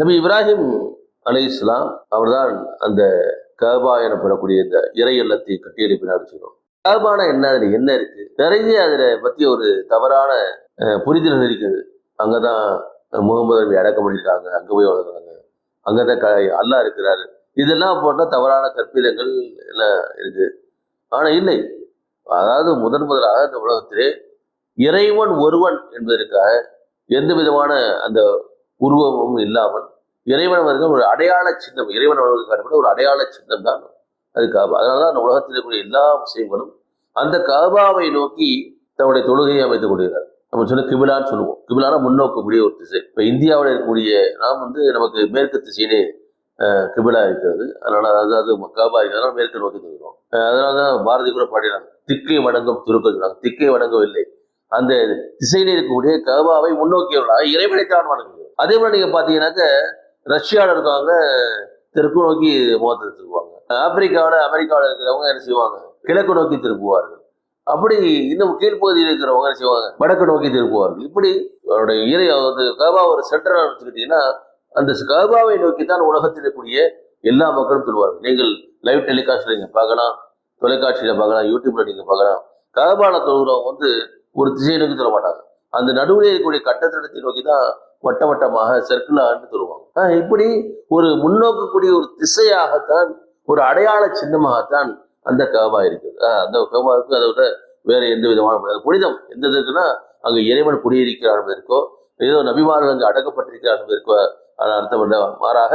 நபி இப்ராஹிம் அலைஹிஸ்ஸலாம் அவர்தான் அந்த கஅபா எனப்படக்கூடிய இந்த இறை இல்லத்தை கட்டி எழுப்பினார் சொல்றோம். கஅபானா என்ன, அதுல என்ன இருக்கு? நிறைய அதுல பத்தி ஒரு தவறான புரிதல்கள் இருக்குது. அங்கதான் முகமது நபி அடக்கம் பண்ணியிருக்காங்க, அங்க போய் வளர்க்குறாங்க, அங்கதான் அல்லாஹ் இருக்கிறாரு, இதெல்லாம் போட்ட தவறான கற்பிதங்கள் எல்லாம் இருக்கு. ஆனா இல்லை, அதாவது முதலாக இந்த உலகத்திலே இறைவன் ஒருவன் என்பதற்காக எந்த விதமான அந்த உருவமும் இல்லாமல் இறைவன் அவர்கள் ஒரு அடையாள சின்னம், இறைவன் அவர்களுக்கு காட்டப்பட்ட ஒரு அடையாள சின்னம் தான் அது காபா. அதனாலதான் அந்த உலகத்தில் இருக்கக்கூடிய எல்லா விஷயங்களும் அந்த காபாவை நோக்கி தன்னுடைய தொழுகையை அமைத்துக் கொள்கிறார். நம்ம சொன்ன கிபிலான்னு சொல்லுவோம். கிபிலானா முன்னோக்கக்கூடிய ஒரு திசை. இப்ப இந்தியாவில் இருக்கக்கூடிய நாம் நமக்கு மேற்கு திசையிலே கிபிலா இருக்கிறது. அதனால அதாவது காபா இருக்கிறதுனால மேற்கு நோக்கி தருகிறோம். அதனாலதான் பாரதி கூட பாடினாங்க, திக்கை வணங்கும் துருக்க சொன்னாங்க. திக்கை வணங்கவில்லை, அந்த திசையில இருக்கக்கூடிய காபாவை முன்னோக்கியவர்களாக இறைவனைத்தான் வணங்குகிறோம். அதே போல நீங்க பாத்தீங்கன்னாக்க ரஷ்யாவில் இருக்கவங்க தெற்கு நோக்கி முகத்தை திருப்புவாங்க. அமெரிக்காவில் இருக்கிறவங்க என்ன செய்வாங்க, கிழக்கு நோக்கி திருப்புவார்கள். அப்படி இன்னும் கீழ்ப்பகுதியில் இருக்கிறவங்க என்ன செய்வாங்க, வடக்கு நோக்கி திருப்புவார்கள். இப்படி அவருடைய இறை கஅபா ஒரு சென்டரா வச்சுக்கிட்டீங்கன்னா அந்த கஅபாவை நோக்கித்தான் உலகத்தில் இருக்கக்கூடிய எல்லா மக்களும் சொல்லுவார்கள். நீங்கள் லைவ் டெலிகாஸ்ட்ல நீங்க பார்க்கலாம், தொலைக்காட்சியில பார்க்கலாம், யூடியூப்ல நீங்க பார்க்கலாம். கஅபால தொழுகிறவங்க ஒரு திசையை நோக்கி சொல்ல மாட்டாங்க, அந்த நடுவில் இருக்கக்கூடிய கட்டத்திடத்தை நோக்கி தான் வட்ட வட்டமாக சர்க்கிளான்னு சொல்லுவாங்க. இப்படி ஒரு முன்னோக்கக்கூடிய ஒரு திசையாகத்தான், ஒரு அடையாள சின்னமாகத்தான் அந்த கஅபா இருக்குது. அந்த கஅபாவுக்கு அதை விட வேற எந்த விதமான புனிதம் எந்த இருக்குன்னா, அங்க இறைவன் குடியிருக்கிறார் என்பதற்கோ, ஏதோ நபிமார்கள் அங்கு அடக்கப்பட்டிருக்கிறார் என்பதற்கோ அர்த்தம் இல்லை. மாறாக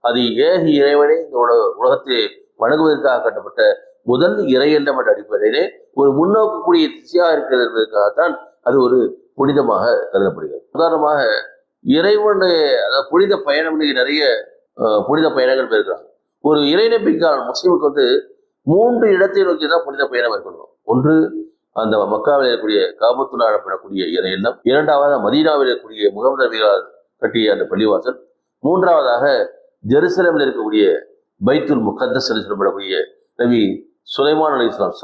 அது ஏக இறைவனே இந்த உலகத்தை வணங்குவதற்காக கட்டப்பட்ட முதல் இறையல்லம் என்ற அடிப்படையிலே ஒரு முன்னோக்கக்கூடிய திசையாக இருக்கிறது என்பதற்காகத்தான் அது ஒரு புனிதமாக கருதப்படுகிறது. உதாரணமாக இறைவனுடைய அதாவது புனித பயணம், நிறைய புனித பயணங்கள் பெறுகிறாங்க. ஒரு இறை நம்பிக்கையாளர் முஸ்லிமுக்கு 3 இடத்தை நோக்கி தான் புனித பயணம் மேற்கொள்ளும். ஒன்று அந்த மக்காவில் இருக்கக்கூடிய காபத்துல்லா எனப்படக்கூடிய இறை இல்லம், இரண்டாவது மதீனாவில் இருக்கக்கூடிய முகமது நபிகளால் கட்டிய அந்த பள்ளிவாசல், மூன்றாவதாக ஜெருசலேமில் இருக்கக்கூடிய பைத்துல் முகத்தஸ் என்று சொல்லப்படக்கூடிய நபி சுலைமான் அலைஹிஸ்ஸலாம்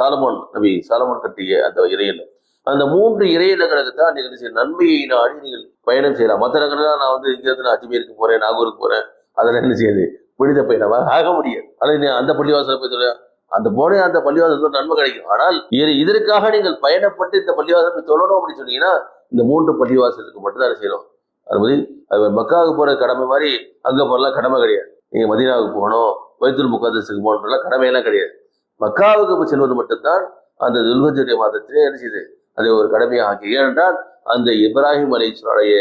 சாலமோன் கட்டிய அந்த இறை இல்லம். அந்த 3 இறையிலங்களுக்கு தான் நீங்கள் நன்மையை நாடி நீங்கள் பயணம் செய்யலாம். மற்ற இடங்கள்லாம் நான் இங்கிருந்து நான் அஜ்மீருக்கு போறேன், நாகூருக்கு போறேன், அதெல்லாம் என்ன செய்யுது, புனித பயணமாக ஆக முடியாது. அல்லது அந்த பள்ளிவாசல போய் சொல்ல அந்த போனே அந்த பள்ளிவாசல் நன்மை கிடைக்கும். ஆனால் இதற்காக நீங்கள் பயணப்பட்டு இந்த பள்ளிவாசல் போய் தொழணும் அப்படின்னு சொன்னீங்கன்னா இந்த 3 பள்ளிவாசலுக்கு மட்டும்தான் செய்யணும். அது மக்காவுக்கு போற கடமை மாதிரி அங்க போறலாம் கடமை கிடையாது. நீங்க மதீனாவுக்கு போகணும், பைத்துல் முகத்தஸுக்கு போகணும்லாம் கடமையெல்லாம் கிடையாது. மக்காவுக்கு செல்வது மட்டும்தான் அந்த துல்ஹஜ்ஜுடைய மாதத்திலே என்ன செய்யுது, அதை ஒரு கடமையாக ஆக்கி. ஏனென்றால் அந்த இப்ராஹிம் அலைஹிஸ்ஸலாமுடைய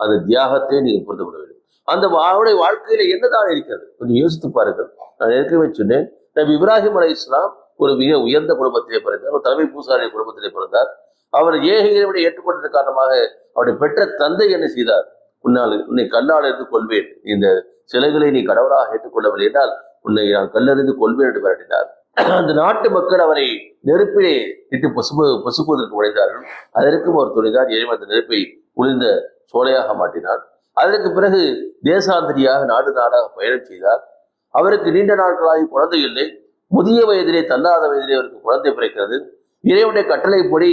அந்த தியாகத்தை நீங்கள் புரிந்து கொள்ள வேண்டும். அந்த அவருடைய வாழ்க்கையில என்னதான் இருக்கிறது கொஞ்சம் யோசித்து பாருங்கள். நான் ஏற்கனவே சொன்னேன், நபி இப்ராஹிம் அலைஹிஸ்ஸலாம் ஒரு மிக உயர்ந்த குடும்பத்திலே பிறந்தார், ஒரு தலைமை பூசாரிய குடும்பத்திலே பிறந்தார். அவர் ஏக இறைவனை ஏற்றுக்கொண்டதன் காரணமாக அவருடைய பெற்ற தந்தை என்ன செய்தார், உன்னை கல்லால் இருந்து கொள்வேன், இந்த சிலைகளை நீ கடவுளாக ஏற்றுக்கொள்ளவில்லை என்றால் உன்னை நான் கல்லறிந்து கொள்வேன் என்று மிரட்டினார். அந்த நாட்டு மக்கள் அவரை நெருப்பிலே இட்டு பசுப்புவதற்கு உழைந்தார்கள். அதற்கும் ஒரு துணிதான் இறைவன் அந்த நெருப்பை குளிர்ந்த சோலையாக மாற்றினார். அதற்கு பிறகு தேசாந்திரியாக நாடாக பயணம் செய்தார். அவருக்கு நீண்ட நாட்களாகி குழந்தை இல்லை. முதிய வயதிலே தள்ளாத வயதிலே அவருக்கு குழந்தை பிறக்கிறது. இறைவனுடைய கட்டளைப்படி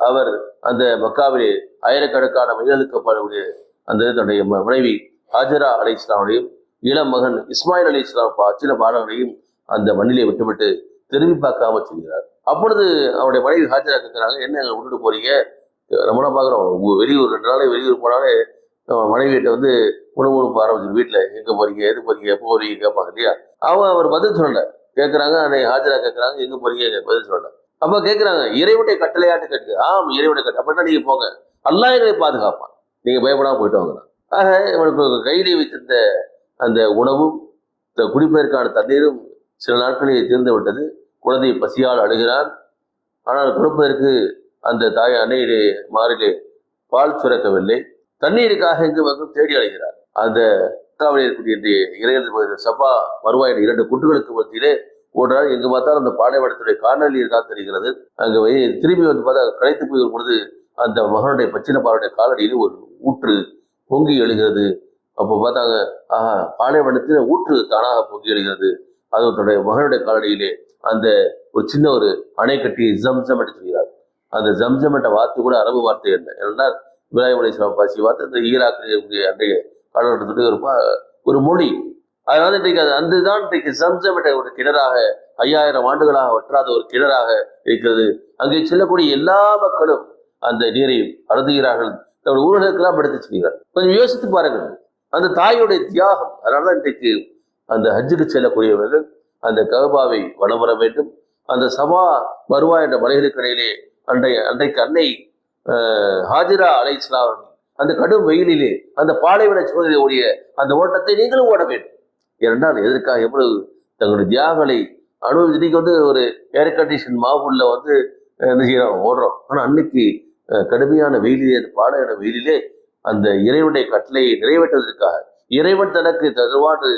அவர் அந்த மக்காவிலே ஆயிரக்கணக்கான மைல்களுக்கு அந்த தன்னுடைய மனைவி ஹாஜரா அலைஹிஸ்ஸலாமுடையும் இளம் மகன் இஸ்மாயில் அலைஹிஸ்ஸலாம் சில பாலங்களையும் அந்த மண்ணிலே விட்டுவிட்டு திரும்பி பார்க்காம செய்கிறார். அப்பொழுது அவருடைய மனைவி ஹாஜரா கேட்கிறாங்க, என்ன விட்டுட்டு போறீங்க, நம்மளாம் பார்க்குறோம் வெளியூர் 2 நாளே வெளியூர் போனாலே மனைவியிட்ட உணவு ஆரம்பிச்சு வீட்டில் எங்க போறீங்க, எது போறீங்க, எப்போ போறீங்க கேட்பாங்க இல்லையா. அவர் பதில் சொல்லல. கேட்குறாங்க, ஹாஜரா கேட்குறாங்க, எங்க போறீங்க, பதில் சொல்லல. அப்ப கேட்குறாங்க, இறைவனுடைய கட்டளையாட்டு கேட்கு. இறைவனுடைய கட்டளை, அப்படின்னா நீங்க போங்க, அல்லாஹ் எங்களை பாதுகாப்பான், நீங்க பயப்படாம போயிட்டு வாங்க. ஆக இவனுக்கு கையிலே வைத்திருந்த அந்த உணவும் குடிப்பதற்கான தண்ணீரும் சில நாட்களில் தீர்ந்து விட்டது. குழந்தை பசியால் அழுகிறான். ஆனால் கொடுப்பதற்கு அந்த தாய் அன்னையிலே மாறிலே பால் சுரக்கவில்லை. தண்ணீருக்காக எங்கு தேடி அழைகிறார். அந்த மக்காவில் இருக்கக்கூடிய இறையல் சபா மருவா என்ற 2 குட்டுகளுக்கு மத்தியிலே ஓடுறார். எங்கு பார்த்தாலும் அந்த பாலைவனத்துடைய காணொலியில் தான் தெரிகிறது. அங்கு திரும்பி பார்த்தா களைத்து போய் பொழுது அந்த மகனுடைய பச்சின பாலுடைய காலடியில் ஒரு ஊற்று பொங்கி எழுகிறது. அப்போ பார்த்தாங்க, பாலைவனத்தில் ஊற்று தானாக பொங்கி எழுகிறது. அது தன்னுடைய மகனுடைய காலடியிலே அந்த ஒரு சின்ன ஒரு அணை கட்டி ஜம்சம் என்று சொல்கிறார். அந்த ஜம்சம் என்ற வார்த்தை கூட அரபு வார்த்தை என்ன, ஏன்னா இப்ராஹிம் அலைஹிஸ்ஸலாம் பாசி வார்த்தை அந்த ஈராக்கில் அன்றைய காலகட்டத்துடைய ஒரு ஒரு மொழி. அதனால இன்றைக்கு அது அதுதான் இன்றைக்கு சம்சம் என்ற ஒரு கிணறாக 5000 ஆண்டுகளாக வற்றாத ஒரு கிணறாக இருக்கிறது. அங்கே செல்லக்கூடிய எல்லா மக்களும் அந்த நீரை அருந்துகிறார்கள். தன்னுடைய ஊர்களுக்கெல்லாம் எடுத்து செல்கிறார். கொஞ்சம் யோசித்து பாருங்கள் அந்த தாயுடைய தியாகம். அதனாலதான் இன்றைக்கு அந்த ஹஜ்ஜுக்கு செல்லக்கூடியவர்கள் அந்த கஅபாவை வலம் வர வேண்டும். அந்த சபா மருவா என்ற மலைகளுக்கு இடையிலே அன்றைக்கு அன்னை ஹாஜிரா அலைஹிஸ்ஸலாம் அந்த கடும் வெயிலிலே அந்த பாலைவன சூழலில் ஓடிய அந்த ஓட்டத்தை நீங்களும் ஓட வேண்டும். ஏனென்றால் எதற்காக எவ்வளவு தங்களுடைய தியாகங்களை அனுபவிச்சு. இன்னைக்கு ஒரு ஏர் கண்டிஷன் மாவுள்ள என்ன செய்யறோம் ஓடுறோம். ஆனா அன்னைக்கு கடுமையான வெயிலிலே அந்த பாலைவன வெயிலிலே அந்த இறைவனுடைய கட்டளையை நிறைவேற்றுவதற்காக இறைவன் தனக்கு தருவாடு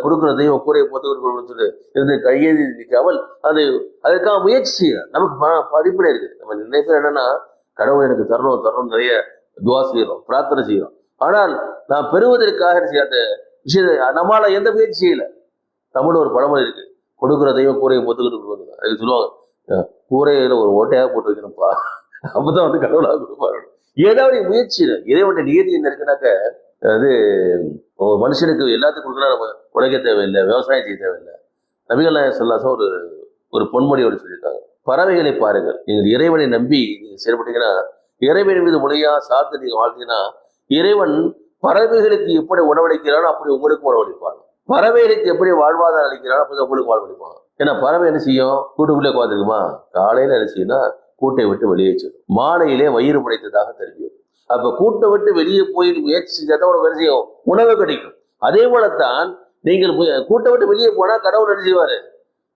கொடுக்கிறதையும் கூரையை பொறுத்து இருந்து கையெழுதி நிற்காமல் அதற்காக முயற்சி செய்யணும். நமக்கு படிப்பினை இருக்கு. நம்ம நிறைய பேர் என்னன்னா கடவுள் எனக்கு தரணும் நிறைய துவா செய்யறோம், பிரார்த்தனை செய்யறோம். ஆனால் நான் பெறுவதற்காக அந்த விஷயத்தை நம்மளால எந்த முயற்சி செய்யல. தமிழ் ஒரு பழமொழி இருக்கு, கொடுக்குறதையும் கூரையை பொத்துக்கிட்டு கொடுக்குறது. அதுக்கு சொல்லுவாங்க கூரையில ஒரு ஓட்டையாக போட்டு வைக்கணும்ப்பா, அப்பதான் கடவுளாக கொடுப்பாரு. ஏதாவது முயற்சி இறைவனுடைய நியதி என்ன இருக்குனாக்க அது மனுஷனுக்கு எல்லாத்துக்கும் கொடுக்கணும். நம்ம உழைக்க தேவையில்லை, விவசாயம் செய்ய தேவையில்லை. நபிகள் நாயகம் ஸல்லல்லாஹு அலைஹி வஸல்லம் ஒரு பொன்மொழியோடு சொல்லியிருக்காங்க, பறவைகளை பாருங்கள். நீங்கள் இறைவனை நம்பி நீங்க செயல்பட்டீங்கன்னா, இறைவன் மீது முறையா சார்ந்து நீங்க வாழ்ந்தீங்கன்னா, இறைவன் பறவைகளுக்கு எப்படி உணவளிக்கிறானோ அப்படி உங்களுக்கு உணவளிப்பாங்க. பறவைகளுக்கு எப்படி வாழ்வாதாரம் அளிக்கிறானோ அப்படி உங்களுக்கு வாழ்வளிப்பாங்க. ஏன்னா பறவை என்ன செய்யும்? கூட்டுக்குள்ளே உட்காந்துருக்குமா? காலையில என்ன செய்யும்னா கூட்டை விட்டு வெளியே செல்லும், மாலையிலே வயிறு படைத்ததாக தெரியும். அப்ப கூட்டை விட்டு வெளியே போய் முயற்சி செஞ்சாதான் உனக்கு என்ன செய்யும்? உணவு கிடைக்கும். அதே போலத்தான் நீங்கள் கூட்டை விட்டு வெளியே போனா கடவுள் என்ன செய்வாரு?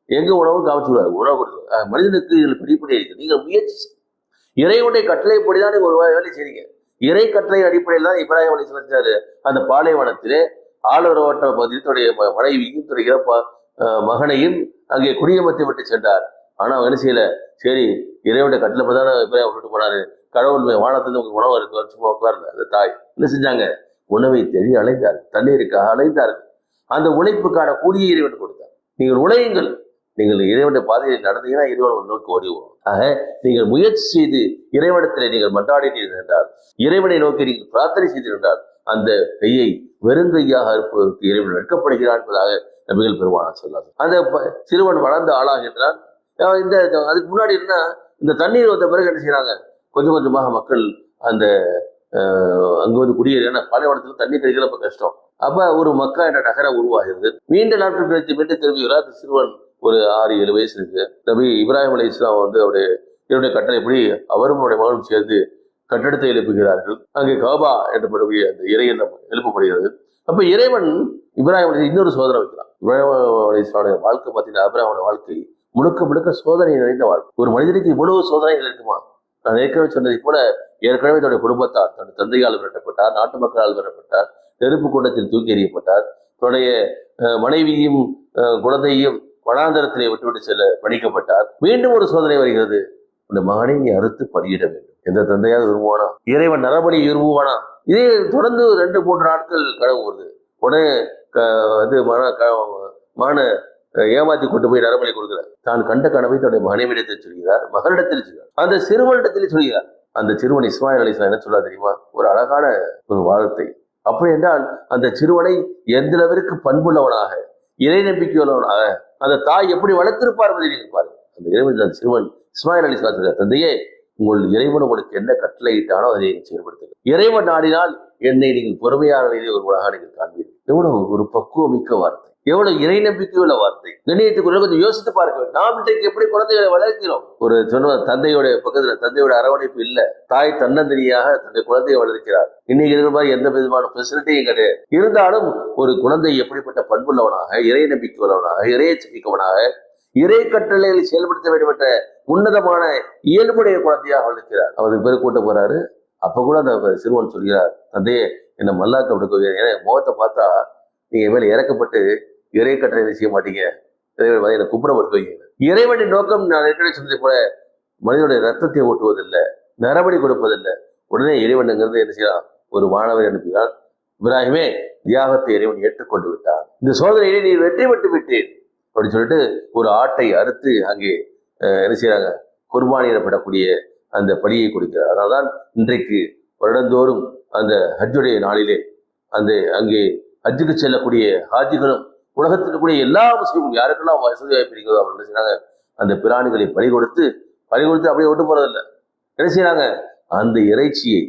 எங்க உணவும் காமிச்சுடுவாரு, உணவு கொடுத்துருவாரு. மனிதனுக்கு இதில் பிடிப்படை இருக்கு. நீங்கள் முயற்சி இறைவனுடைய கட்டளைப்படிதான் நீங்க ஒரு வேலை செய்றீங்க. இறை கட்டளை அடிப்படையில் தான் இப்ராஹிம் அலைஹிஸ்ஸலாம் செஞ்சாரு. அந்த பாலைவனத்திலே ஆளுநர் பகுதியில் தன்னுடைய மனைவியும் தன்னுடைய மகனையும் அங்கே குடியமர்த்தி விட்டு சென்றார். ஆனா அவன் என்ன செய்யல, சரி இறைவனுடைய கட்டளை தானே இப்ராஹிம் விட்டுட்டு போனாரு, கடவுள் வானத்திலிருந்து உங்களுக்கு உணவு இருக்கு சும்மா உட்கார்ல. அந்த தாய் என்ன செஞ்சாங்க? உணவை தேடி அலைந்தார்கள், தண்ணீருக்காக அலைந்தார்கள். அந்த உழைப்புக்கான கூலியை இறைவன் கொடுத்தார். நீங்கள் உழையுங்கள், நீங்கள் இறைவனுடைய பாதையில் நடந்தீங்கன்னா இறைவன் நோக்கி ஓடிவோம். ஆக நீங்கள் முயற்சி செய்து இறைவனத்தில் நீங்கள் மன்றாடினீர்கள் என்றால், இறைவனை நோக்கி நீங்கள் பிரார்த்தனை செய்திருந்தால், அந்த கையை வெறுங்கையாக இருப்பதற்கு இறைவன் வெட்கப்படுகிறான் என்பதாக நபிகள் பெருமானார் சொன்னார். அந்த சிறுவன் வளர்ந்த ஆளாகின்றான். இந்த அதுக்கு முன்னாடி என்ன, இந்த தண்ணீர் வந்த பிறகு என்ன செய்யறாங்க? கொஞ்சம் கொஞ்சமாக மக்கள் அந்த அங்கு குடியேறின பாலைவனத்துக்கு தண்ணீர் கிடைக்கிறப்ப கஷ்டம். அப்ப ஒரு மக்கா என்ற நகரம் உருவாகிறது. நீண்ட நாட்கள் கழித்து மீண்டும் திரும்புகிறார். அந்த சிறுவன் ஒரு 6-7 வயசு இருக்கு. நபி இப்ராஹிம் அலைஹிஸ்ஸலாம் அவருடைய இவருடைய கட்டளைப்படி அவரும் அவருடைய மகனும் சேர்ந்து கட்டடத்தை எழுப்புகிறார்கள். அங்கே கஅபா என்றபடக்கூடிய அந்த இறையெல்லாம் எழுப்பப்படுகிறது. அப்ப இறைவன் இப்ராஹிம் அலைஹிஸ்ஸலாம் இன்னொரு சோதனை வைக்கிறான். இப்ராஹிம் அலைஹிஸ்ஸலாமுடைய வாழ்க்கை பார்த்தீங்கன்னா, இப்ராஹிமுடைய வாழ்க்கை முழுக்க சோதனை நிறைந்த வாழ்க்கை. ஒரு மனிதனுக்கு இவ்வளவு சோதனைகள் இருக்குமா? நான் ஏற்கனவே சொன்னதை போல ஏற்கனவே தன்னுடைய குடும்பத்தார், தன்னுடைய தந்தையால் விரட்டப்பட்டார், நாட்டு மக்களால் விரட்டப்பட்டார், நெருப்பு குண்டத்தில் தூக்கி எறியப்பட்டார், தன்னுடைய மனைவியும் குழந்தையும் வனாந்தரத்திலே விட்டுவிட்டு செல்ல பணிக்கப்பட்டார். மீண்டும் ஒரு சோதனை வருகிறது, உன்னுடைய மகனை நீ அறுத்து பலியிட வேண்டும். எந்த தந்தையாவது விரும்புவானா? இறைவன் நரபலி விரும்புவானா? இதே தொடர்ந்து 2-3 நாட்கள் கடவு வருது. உடனே மகனை ஏமாத்தி கொண்டு போய் நரபலி கொடுக்கிறார். தான் கண்ட கனவை தன்னுடைய மனைவிடத்தில் சொல்கிறார், மகனிடத்தில் சொல்கிறார், அந்த சிறுவனிடத்தில் சொல்கிறார். அந்த சிறுவன் இஸ்மாயில் அலைஹிஸ்ஸலாம் என்ன சொல்றார் தெரியுமா? ஒரு அழகான ஒரு வார்த்தை. அப்படி என்றால் அந்த சிறுவனை எந்த அளவிற்கு பண்புள்ளவனாக, இறை நம்பிக்கையுள்ளவனாக அந்த தாய் எப்படி வளர்த்திருப்பார் என்பதை நீங்கள் பாருங்கள். அந்த இறைவன் சிறுவன் இஸ்மாயில் அலைஹிஸ்ஸலாம் சொல்கிறார், தந்தையே உங்கள் இறைவன் உங்களுக்கு என்ன கட்டளையிட்டானோ அதை நீங்கள் செயல்படுத்துங்கள். இறைவன் நாடினால் என்னை நீங்கள் பொறுமையான ஒருவராக நீங்கள் காண்பீர்கள். எவ்வளவு ஒரு பக்குவமிக்க வார்த்தை, எவ்வளவு இறை நம்பிக்கையுள்ள வார்த்தை. கண்ணியத்துக்குள்ள கொஞ்சம் யோசித்து பார்க்க வேண்டும். நாம் இன்றைக்கு எப்படி குழந்தைகளை வளர்க்கிறோம்? ஒரு சொன்ன தந்தையோட பக்கத்துல தந்தையோட அரவணைப்பு இல்ல, தாய் தன்னந்தனியாக தன்னுடைய குழந்தையை வளர்க்கிறார். இன்னைக்கு இருக்கிற மாதிரி எந்த விதமான பெசிலிட்டியும் கிடையாது. இருந்தாலும் ஒரு குழந்தை எப்படிப்பட்ட பண்புள்ளவனாக, இறை நம்பிக்கை உள்ளவனாக, இறையச்சமிக்கவனாக, இறை கட்டளைகளை செயல்படுத்த வேண்டும் என்ற உன்னதமான இயல்புடைய குழந்தையாக வளர்க்கிறார். அவருக்கு பேர் கூட்ட போறாரு. அப்ப கூட அந்த சிறுவன் சொல்கிறார், தந்தையே என்ன மல்லாக்க விடுக்க, ஏன்னா முகத்தை பார்த்தா நீங்க மேல இறக்கப்பட்டு இறை கட்டளை செய்ய மாட்டீங்க, என்னை குப்புறப்படுத்த வைங்க. இறைவனின் நோக்கம் நான் ஏற்கனவே சொன்னதை போல மனிதனுடைய ரத்தத்தை ஓட்டுவதில்லை, நரபடி கொடுப்பதில்லை. உடனே இறைவனுங்கிறது என்ன செய்யலாம்? ஒரு மாணவர் அனுப்பினான். இப்ராஹிமே, தியாகத்தை இறைவன் ஏற்றுக்கொண்டு விட்டான், இந்த சோதனையை நீ வெற்றி பெற்று விட்டேன் அப்படின்னு சொல்லிட்டு ஒரு ஆட்டை அறுத்து அங்கே என்ன செய்யறாங்க? குர்பானியிடப்படக்கூடிய அந்த பலியை கொடுக்கிறார். அதனால்தான் இன்றைக்கு வருடந்தோறும் அந்த ஹஜ்ஜுடைய நாளிலே அங்கே ஹஜ்ஜுக்கு செல்லக்கூடிய ஹாஜிகளும் உலகத்தில் இருக்கக்கூடிய எல்லா முஸ்லீமும் யாருக்கெல்லாம் வசதி வாய்ப்பு இருக்கிறதோ அவங்க என்ன செய்யறாங்க, அந்த பிராணிகளை பலி கொடுத்து அப்படியே விட்டு போறதில்லை. என்ன செய்யறாங்க, அந்த இறைச்சியை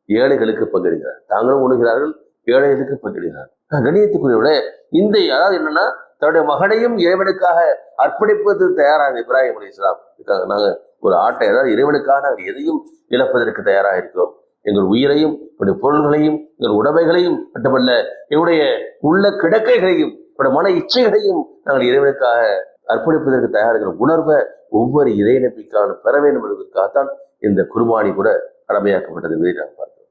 ஏழைகளுக்கு பங்கிடுகிறார். தாங்களும் உண்ணுகிறார்கள், ஏழைகளுக்கு பங்கிடுகிறார். கண்ணியத்துக்குரிய இந்த அதாவது என்னன்னா, தன்னுடைய மகனையும் இறைவனுக்காக அர்ப்பணிப்பதற்கு தயாராக இப்ராஹிம் அலைஹிஸ்ஸலாம் இருக்காங்க. நாங்க ஒரு ஆட்டை, அதாவது இறைவனுக்காக நாங்கள் எதையும் இழப்பதற்கு தயாராக இருக்கிறோம். எங்கள் உயிரையும், எங்களுடைய பொருள்களையும், எங்கள் உடைமைகளையும் மட்டுமல்ல, எங்களுடைய உள்ள கிடக்கைகளையும், என்னுடைய மன இச்சைகளையும் நாங்கள் இறைவனுக்காக அர்ப்பணிப்பதற்கு தயாரிக்கிற உணர்வை ஒவ்வொரு இறை நம்பிக்கையான பெற வேண்டும் என்பதற்காகத்தான் இந்த குர்பானி கூட கடமையாக்கப்பட்டது.